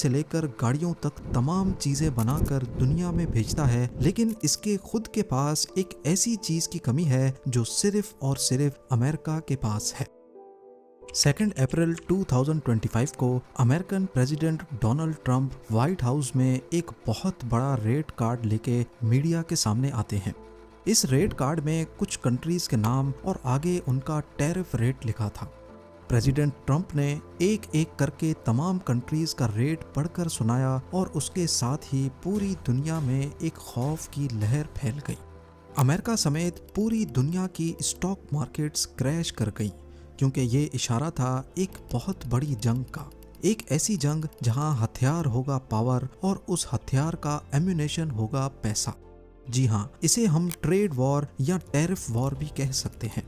से लेकर गाड़ियों तक तमाम चीजें बनाकर दुनिया में भेजता है, लेकिन इसके खुद के पास एक ऐसी चीज की कमी है जो सिर्फ और सिर्फ अमेरिका के पास है। 2 अप्रैल 2025 को American president Donald Trump white house में एक बहुत बड़ा रेट कार्ड लेके मीडिया के सामने आते हैं। इस रेट कार्ड में कुछ कंट्रीज के नाम और आगे उनका टैरिफ रेट लिखा था। प्रेसिडेंट ट्रंप ने एक एक करके तमाम कंट्रीज का रेट पढ़कर सुनाया और उसके साथ ही पूरी दुनिया में एक खौफ की लहर फैल गई। अमेरिका समेत पूरी दुनिया की स्टॉक मार्केट्स क्रैश कर गई, क्योंकि ये इशारा था एक बहुत बड़ी जंग का। एक ऐसी जंग जहां हथियार होगा पावर और उस हथियार का एम्यूनेशन होगा पैसा। जी हाँ, इसे हम ट्रेड वॉर या टैरिफ वॉर भी कह सकते हैं।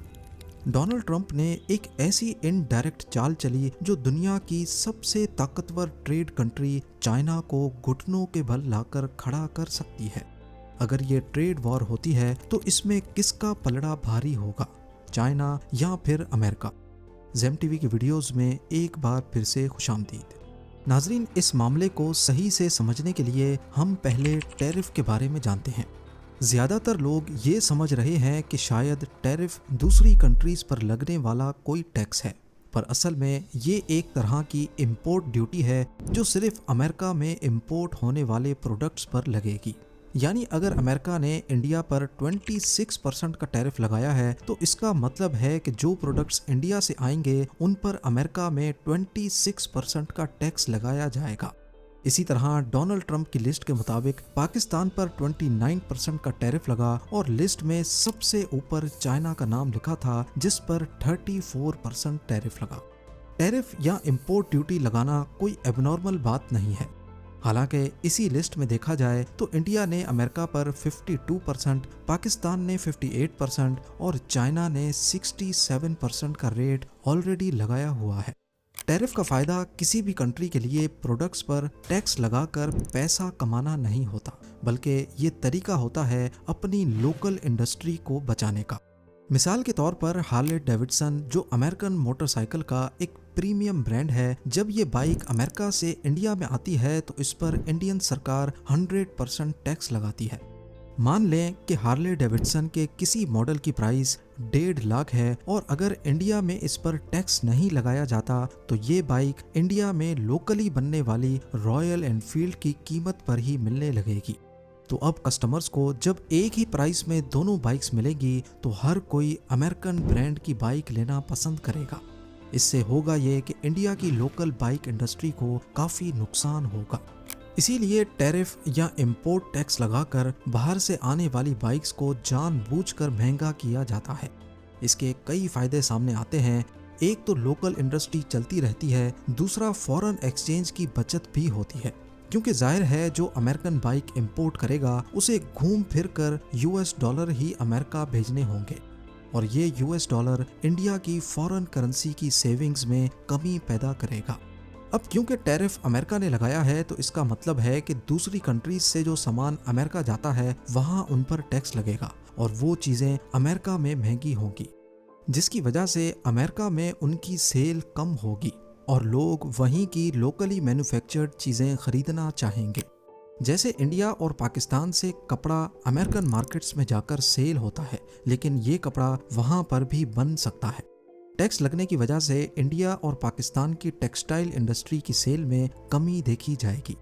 डोनाल्ड ट्रंप ने एक ऐसी इनडायरेक्ट चाल चली जो दुनिया की सबसे ताकतवर ट्रेड कंट्री चाइना को घुटनों के बल लाकर खड़ा कर सकती है। अगर ये ट्रेड वॉर होती है तो इसमें किसका पलड़ा भारी होगा, चाइना या फिर अमेरिका? ज़ेम टीवी की वीडियोस में एक बार फिर से खुशामदीद। नाजरीन, इस मामले को सही से समझने के लिए हम पहले टैरिफ के बारे में जानते हैं। ज़्यादातर लोग ये समझ रहे हैं कि शायद टैरिफ दूसरी कंट्रीज़ पर लगने वाला कोई टैक्स है, पर असल में ये एक तरह की इंपोर्ट ड्यूटी है जो सिर्फ अमेरिका में इंपोर्ट होने वाले प्रोडक्ट्स पर लगेगी। यानी अगर अमेरिका ने इंडिया पर 26% का टैरिफ लगाया है तो इसका मतलब है कि जो प्रोडक्ट्स इंडिया से आएंगे उन पर अमेरिका में 26% का टैक्स लगाया जाएगा। इसी तरह डोनाल्ड ट्रंप की लिस्ट के मुताबिक पाकिस्तान पर 29% का टैरिफ लगा और लिस्ट में सबसे ऊपर चाइना का नाम लिखा था जिस पर 34% टैरिफ लगा। टैरिफ या इंपोर्ट ड्यूटी लगाना कोई एबनॉर्मल बात नहीं है। हालांकि इसी लिस्ट में देखा जाए तो इंडिया ने अमेरिका पर 52%, पाकिस्तान ने 58% और चाइना ने 67% का रेट ऑलरेडी लगाया हुआ है। टैरिफ का फ़ायदा किसी भी कंट्री के लिए प्रोडक्ट्स पर टैक्स लगाकर पैसा कमाना नहीं होता, बल्कि ये तरीका होता है अपनी लोकल इंडस्ट्री को बचाने का। मिसाल के तौर पर हार्ले डेविडसन, जो अमेरिकन मोटरसाइकिल का एक प्रीमियम ब्रांड है, जब ये बाइक अमेरिका से इंडिया में आती है तो इस पर इंडियन सरकार 100% टैक्स लगाती है। मान लें कि हार्ले डेविडसन के किसी मॉडल की प्राइस 1.5 लाख है और अगर इंडिया में इस पर टैक्स नहीं लगाया जाता तो ये बाइक इंडिया में लोकली बनने वाली रॉयल एनफील्ड की कीमत पर ही मिलने लगेगी। तो अब कस्टमर्स को जब एक ही प्राइस में दोनों बाइक्स मिलेगी तो हर कोई अमेरिकन ब्रांड की बाइक लेना पसंद करेगा। इससे होगा ये कि इंडिया की लोकल बाइक इंडस्ट्री को काफ़ी नुकसान होगा। इसीलिए टैरिफ या इंपोर्ट टैक्स लगाकर बाहर से आने वाली बाइक्स को जानबूझकर महंगा किया जाता है। इसके कई फायदे सामने आते हैं। एक तो लोकल इंडस्ट्री चलती रहती है, दूसरा फॉरेन एक्सचेंज की बचत भी होती है, क्योंकि जाहिर है जो अमेरिकन बाइक इंपोर्ट करेगा उसे घूम फिर कर US डॉलर ही अमेरिका भेजने होंगे और ये US डॉलर इंडिया की फॉरेन करेंसी की सेविंग्स में कमी पैदा करेगा। अब क्योंकि टैरिफ अमेरिका ने लगाया है तो इसका मतलब है कि दूसरी कंट्रीज से जो सामान अमेरिका जाता है वहां उन पर टैक्स लगेगा और वो चीज़ें अमेरिका में महंगी होंगी, जिसकी वजह से अमेरिका में उनकी सेल कम होगी और लोग वहीं की लोकली मैन्युफैक्चर्ड चीज़ें खरीदना चाहेंगे। जैसे इंडिया और पाकिस्तान से कपड़ा अमेरिकन मार्केट्स में जाकर सेल होता है, लेकिन ये कपड़ा वहाँ पर भी बन सकता है। टैक्स लगने की वजह से इंडिया और पाकिस्तान की टेक्सटाइल इंडस्ट्री की सेल में कमी देखी जाएगी।